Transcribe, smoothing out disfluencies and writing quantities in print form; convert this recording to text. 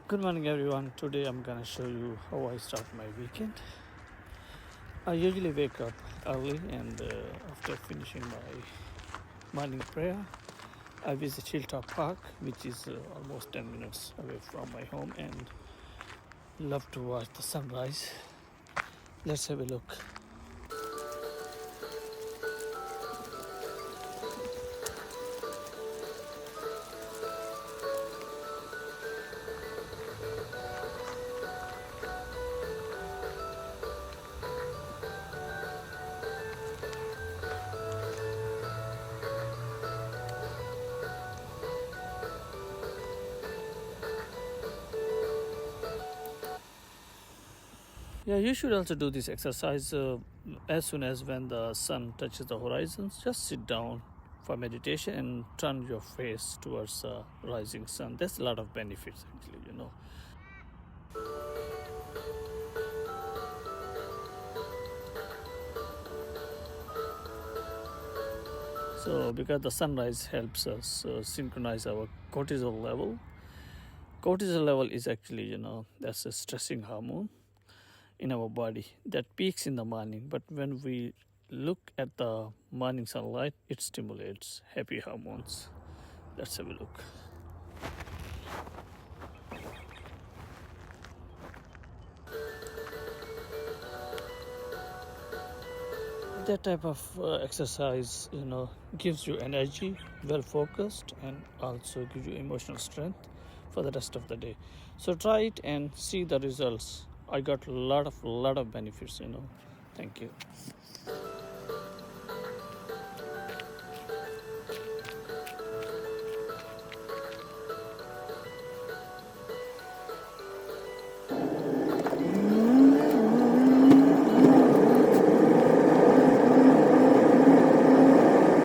Good morning, everyone. Today I'm gonna show you how I start my weekend. I usually wake up early, and after finishing my morning prayer, I visit Hilltop Park, which is almost 10 minutes away from my home, and love to watch the sunrise. Let's have a look. Yeah, you should also do this exercise as soon as when the sun touches the horizons. Just sit down for meditation and turn your face towards the rising sun. There's a lot of benefits, actually. So, because the sunrise helps us synchronize our cortisol level. Cortisol level is actually, that's a stressing hormone in our body that peaks in the morning. But when we look at the morning sunlight, it stimulates happy hormones. Let's have a look. That type of exercise, gives you energy, well focused, and also gives you emotional strength for the rest of the day. So try it and see the results. I got a lot of benefits. Thank you.